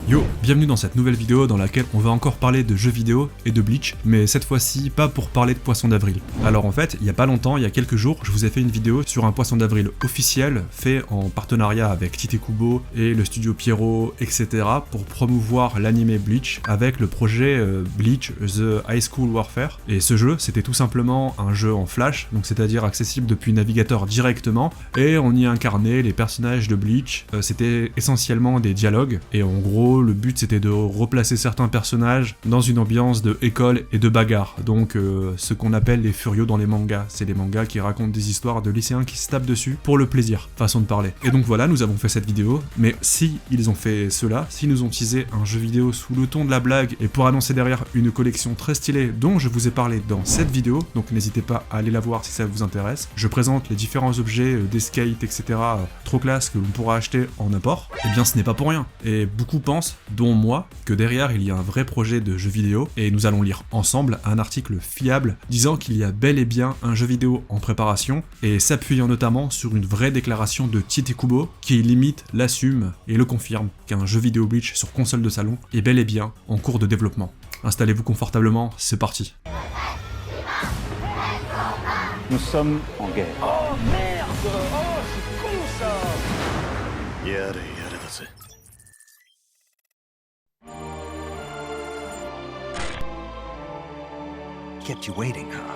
Yo, bienvenue dans cette nouvelle vidéo dans laquelle on va encore parler de jeux vidéo et de Bleach, mais cette fois-ci pas pour parler de Poisson d'avril. Alors en fait, il y a pas longtemps, il y a quelques jours, je vous ai fait une vidéo sur un Poisson d'avril officiel fait en partenariat avec Tite Kubo et le studio Pierrot, etc. pour promouvoir l'anime Bleach avec le projet Bleach The High School Warfare. Et ce jeu, c'était tout simplement un jeu en flash, donc c'est-à-dire accessible depuis navigateur directement, et on y incarnait les personnages de Bleach. C'était essentiellement des dialogues, et en gros, le but c'était de replacer certains personnages dans une ambiance de école et de bagarre, donc ce qu'on appelle les furios dans les mangas. C'est les mangas qui racontent des histoires de lycéens qui se tapent dessus pour le plaisir, façon de parler. Et donc voilà, nous avons fait cette vidéo, mais si ils ont fait cela, s'ils nous ont teasé un jeu vidéo sous le ton de la blague et pour annoncer derrière une collection très stylée dont je vous ai parlé dans cette vidéo, donc n'hésitez pas à aller la voir si ça vous intéresse. Je présente les différents objets, des skates, etc. Trop classe que l'on pourra acheter en import. Eh bien ce n'est pas pour rien, et beaucoup pensent, dont moi, que derrière il y a un vrai projet de jeu vidéo, et nous allons lire ensemble un article fiable disant qu'il y a bel et bien un jeu vidéo en préparation, et s'appuyant notamment sur une vraie déclaration de Tite Kubo qui limite l'assume et le confirme qu'un jeu vidéo Bleach sur console de salon est bel et bien en cours de développement. Installez-vous confortablement, c'est parti. Nous sommes en guerre. Oh merde! Oh, c'est con ça! Yare daぜ. Kept you waiting, huh?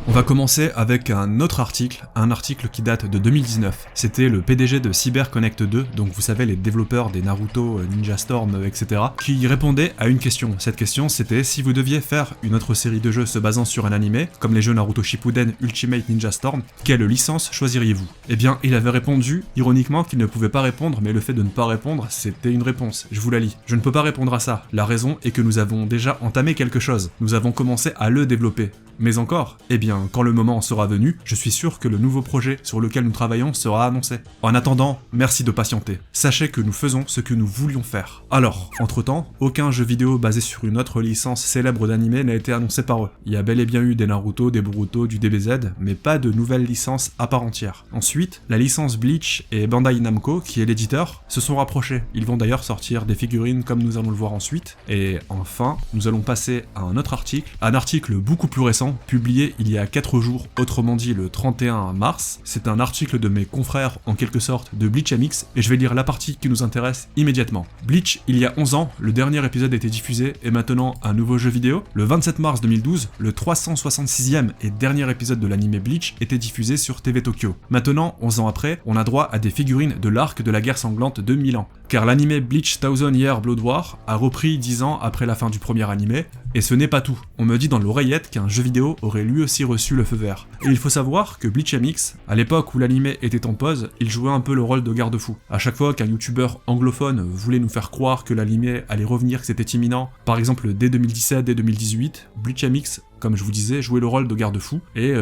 On va commencer avec un autre article, qui date de 2019. C'était le PDG de CyberConnect 2, donc vous savez les développeurs des Naruto, Ninja Storm, etc., qui répondait à une question. Cette question c'était si vous deviez faire une autre série de jeux se basant sur un animé, comme les jeux Naruto Shippuden, Ultimate Ninja Storm, quelle licence choisiriez-vous? Eh bien, il avait répondu, ironiquement, qu'il ne pouvait pas répondre, mais le fait de ne pas répondre, c'était une réponse. Je vous la lis. Je ne peux pas répondre à ça. La raison est que nous avons déjà entamé quelque chose. Nous avons commencé à le développer. Mais encore, eh bien, quand le moment sera venu, je suis sûr que le nouveau projet sur lequel nous travaillons sera annoncé. En attendant, merci de patienter. Sachez que nous faisons ce que nous voulions faire. Alors, entre-temps, aucun jeu vidéo basé sur une autre licence célèbre d'anime n'a été annoncé par eux. Il y a bel et bien eu des Naruto, des Boruto, du DBZ, mais pas de nouvelle licence à part entière. Ensuite, la licence Bleach et Bandai Namco, qui est l'éditeur, se sont rapprochés. Ils vont d'ailleurs sortir des figurines comme nous allons le voir ensuite. Et enfin, nous allons passer à un autre article, beaucoup plus récent, publié il y a 4 jours, autrement dit le 31 mars. C'est un article de mes confrères, en quelque sorte, de Bleach MX, et je vais lire la partie qui nous intéresse immédiatement. Bleach, il y a 11 ans, le dernier épisode a été diffusé, et maintenant un nouveau jeu vidéo. Le 27 mars 2012, le 366e et dernier épisode de l'anime Bleach était diffusé sur TV Tokyo. Maintenant, 11 ans après, on a droit à des figurines de l'arc de la guerre sanglante de 1000 ans. Car l'anime Bleach Thousand Year Blood War a repris 10 ans après la fin du premier animé, et ce n'est pas tout. On me dit dans l'oreillette qu'un jeu vidéo aurait lui aussi reçu le feu vert. Et il faut savoir que Bleach MX, à l'époque où l'anime était en pause, il jouait un peu le rôle de garde-fou. À chaque fois qu'un youtubeur anglophone voulait nous faire croire que l'anime allait revenir, que c'était imminent, par exemple dès 2017, dès 2018, Bleach MX, comme je vous disais, jouait le rôle de garde-fou, et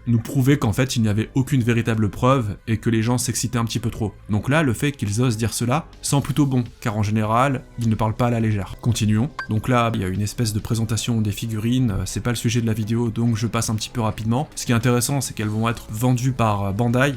nous prouvait qu'en fait il n'y avait aucune véritable preuve, et que les gens s'excitaient un petit peu trop. Donc là, le fait qu'ils osent dire cela sent plutôt bon, car en général, ils ne parlent pas à la légère. Continuons. Donc là, il y a une espèce de présentation des figurines, c'est pas le sujet de la vidéo, donc je passe un petit peu rapidement. Ce qui est intéressant, c'est qu'elles vont être vendues par Bandai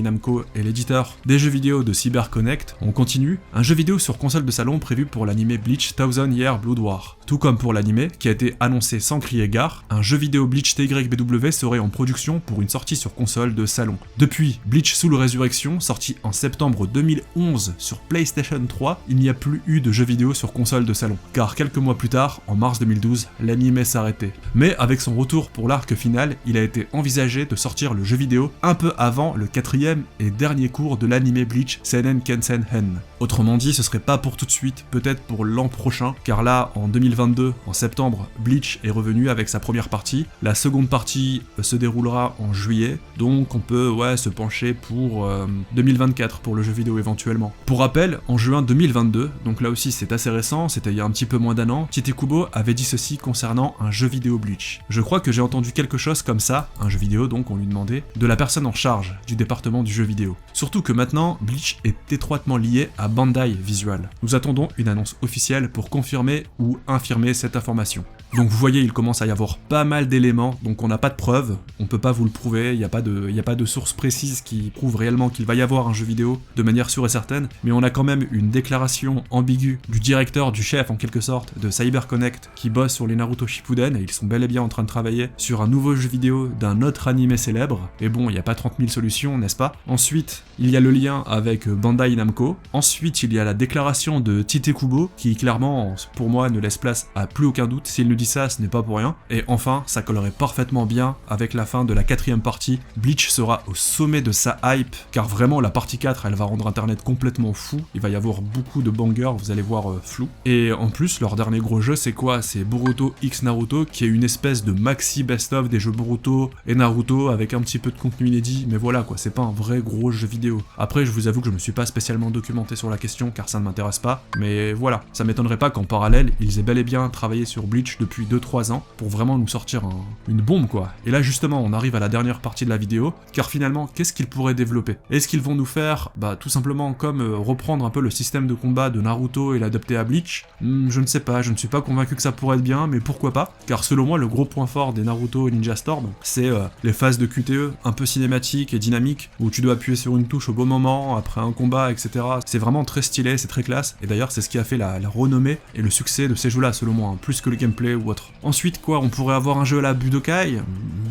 Namco est l'éditeur des jeux vidéo de CyberConnect. On continue. Un jeu vidéo sur console de salon prévu pour l'anime Bleach Thousand Year Blood War. Tout comme pour l'anime, qui a été annoncé sans crier gare, un jeu vidéo Bleach TYBW serait en production pour une sortie sur console de salon. Depuis Bleach Soul Resurrection, sorti en septembre 2011 sur PlayStation 3, il n'y a plus eu de jeu vidéo sur console de salon, car quelques mois plus tard, en mars 2012, l'anime s'arrêtait. Mais avec son retour pour l'arc final, il a été envisagé de sortir le jeu vidéo un peu avant le 4e et dernier cours de l'anime Bleach Seinen Kensen Hen. Autrement dit, ce serait pas pour tout de suite, peut-être pour l'an prochain, car là, en 2022, en septembre, Bleach est revenu avec sa première partie. La seconde partie se déroulera en juillet, donc on peut se pencher pour 2024 pour le jeu vidéo éventuellement. Pour rappel, en juin 2022, donc là aussi c'est assez récent, c'était il y a un petit peu moins d'un an, Tite Kubo avait dit ceci concernant un jeu vidéo Bleach. Je crois que j'ai entendu quelque chose comme ça, un jeu vidéo donc on lui demandait, de la personne en charge du département du jeu vidéo. Surtout que maintenant, Bleach est étroitement lié à Bandai Visual. Nous attendons une annonce officielle pour confirmer ou infirmer cette information. Donc vous voyez, il commence à y avoir pas mal d'éléments, donc on n'a pas de preuves, on peut pas vous le prouver, il n'y a pas de source précise qui prouve réellement qu'il va y avoir un jeu vidéo de manière sûre et certaine, mais on a quand même une déclaration ambiguë du directeur, du chef en quelque sorte, de CyberConnect, qui bosse sur les Naruto Shippuden, et ils sont bel et bien en train de travailler sur un nouveau jeu vidéo d'un autre animé célèbre, et bon, il n'y a pas 30 000 solutions, n'est-ce pas? Ensuite, il y a le lien avec Bandai Namco, ensuite il y a la déclaration de Tite Kubo, qui clairement, pour moi, ne laisse place à plus aucun doute, s'il nous dit ça, ce n'est pas pour rien. Et enfin, ça collerait parfaitement bien avec la fin de la 4ème partie. Bleach sera au sommet de sa hype, car vraiment la partie 4, elle va rendre internet complètement fou. Il va y avoir beaucoup de bangers, vous allez voir flou. Et en plus, leur dernier gros jeu, c'est quoi? C'est Boruto X Naruto, qui est une espèce de maxi best-of des jeux Boruto et Naruto, avec un petit peu de contenu inédit, mais voilà quoi, c'est pas un vrai gros jeu vidéo. Après, je vous avoue que je me suis pas spécialement documenté sur la question, car ça ne m'intéresse pas, mais voilà, ça m'étonnerait pas qu'en parallèle, ils aient bel et bien travaillé sur Bleach depuis 2-3 ans pour vraiment nous sortir une bombe quoi. Et là justement on arrive à la dernière partie de la vidéo, car finalement qu'est-ce qu'ils pourraient développer? Est-ce qu'ils vont nous faire tout simplement comme reprendre un peu le système de combat de Naruto et l'adapter à Bleach? Je ne sais pas, je ne suis pas convaincu que ça pourrait être bien, mais pourquoi pas? Car selon moi le gros point fort des Naruto et Ninja Storm, c'est les phases de QTE un peu cinématiques et dynamiques, où tu dois appuyer sur une touche au bon moment, après un combat, etc. C'est vraiment très stylé, c'est très classe, et d'ailleurs c'est ce qui a fait la renommée et le succès de ces jeux-là selon moi, plus que le gameplay ou autre. Ensuite quoi, on pourrait avoir un jeu à la Budokai?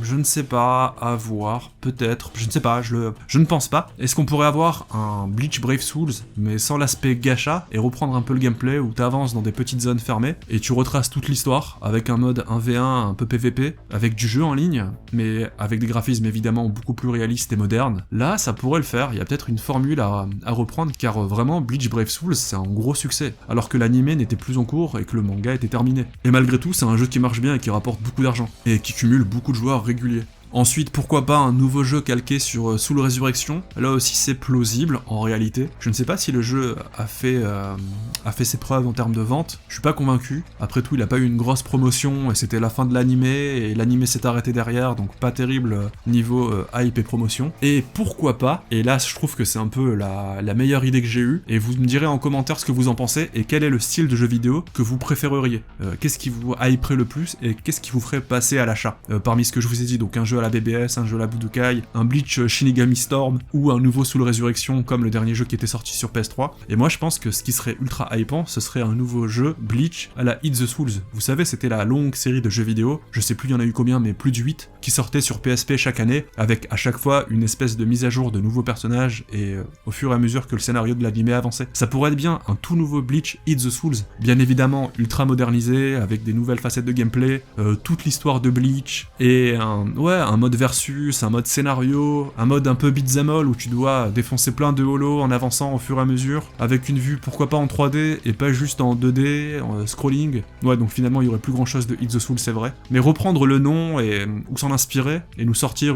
Je ne sais pas, à voir, peut-être, je ne sais pas, je ne pense pas. Est-ce qu'on pourrait avoir un Bleach Brave Souls, mais sans l'aspect gacha, et reprendre un peu le gameplay où t'avances dans des petites zones fermées, et tu retraces toute l'histoire, avec un mode 1v1 un peu PVP, avec du jeu en ligne, mais avec des graphismes évidemment beaucoup plus réalistes et modernes? Là, ça pourrait le faire, il y a peut-être une formule à reprendre, car vraiment, Bleach Brave Souls, c'est un gros succès, alors que l'anime n'était plus en cours et que le manga était terminé. Et malgré tout, c'est un jeu qui marche bien et qui rapporte beaucoup d'argent, et qui cumule beaucoup de joueurs réguliers. Ensuite, pourquoi pas un nouveau jeu calqué sur Soul Resurrection? Là aussi c'est plausible en réalité. Je ne sais pas si le jeu a fait ses preuves en termes de vente, je suis pas convaincu. Après tout, il a pas eu une grosse promotion et c'était la fin de l'animé, et l'animé s'est arrêté derrière, donc pas terrible niveau hype et promotion. Et pourquoi pas, et là je trouve que c'est un peu la meilleure idée que j'ai eue, et vous me direz en commentaire ce que vous en pensez, et quel est le style de jeu vidéo que vous préféreriez. Qu'est-ce qui vous hyperait le plus, et qu'est-ce qui vous ferait passer à l'achat parmi ce que je vous ai dit, donc un jeu à la BBS, un jeu à la Budokai, un Bleach Shinigami Storm, ou un nouveau Soul Resurrection comme le dernier jeu qui était sorti sur PS3. Et moi je pense que ce qui serait ultra hypant, ce serait un nouveau jeu Bleach à la Hit the Souls. Vous savez, c'était la longue série de jeux vidéo, je sais plus il y en a eu combien, mais plus de 8, qui sortaient sur PSP chaque année, avec à chaque fois une espèce de mise à jour de nouveaux personnages, et au fur et à mesure que le scénario de l'anime avançait. Ça pourrait être bien un tout nouveau Bleach Hit the Souls, bien évidemment ultra modernisé, avec des nouvelles facettes de gameplay, toute l'histoire de Bleach, et un mode versus, un mode scénario, un mode un peu beat'em all où tu dois défoncer plein de holos en avançant au fur et à mesure, avec une vue pourquoi pas en 3D et pas juste en 2D, en scrolling. Ouais, donc finalement il y aurait plus grand chose de Hit the Soul, c'est vrai. Mais reprendre le nom ou s'en inspirer et nous sortir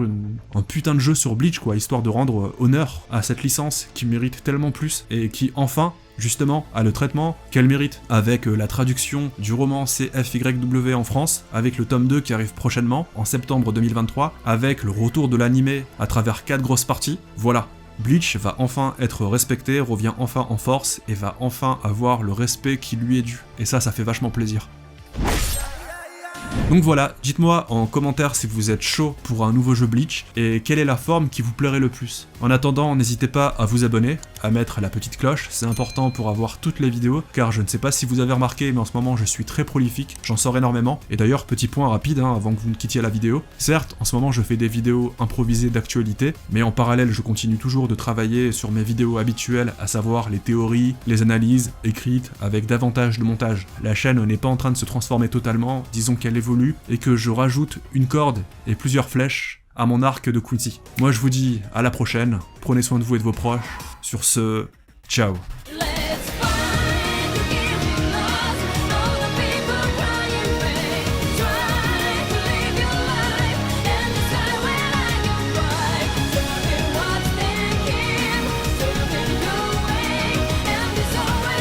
un putain de jeu sur Bleach quoi, histoire de rendre honneur à cette licence qui mérite tellement plus et qui enfin justement a le traitement qu'elle mérite, avec la traduction du roman CFYW en France, avec le tome 2 qui arrive prochainement, en septembre 2023, avec le retour de l'animé à travers 4 grosses parties. Voilà, Bleach va enfin être respecté, revient enfin en force, et va enfin avoir le respect qui lui est dû. Et ça fait vachement plaisir. Donc voilà, dites-moi en commentaire si vous êtes chaud pour un nouveau jeu Bleach, et quelle est la forme qui vous plairait le plus. En attendant, n'hésitez pas à vous abonner, à mettre la petite cloche, c'est important pour avoir toutes les vidéos, car je ne sais pas si vous avez remarqué, mais en ce moment je suis très prolifique, j'en sors énormément, et d'ailleurs, petit point rapide avant que vous ne quittiez la vidéo, certes, en ce moment je fais des vidéos improvisées d'actualité, mais en parallèle je continue toujours de travailler sur mes vidéos habituelles, à savoir les théories, les analyses, écrites, avec davantage de montage. La chaîne n'est pas en train de se transformer totalement, disons qu'elle évolue, et que je rajoute une corde et plusieurs flèches à mon arc de Quincy. Moi je vous dis à la prochaine, prenez soin de vous et de vos proches, sur ce, ciao.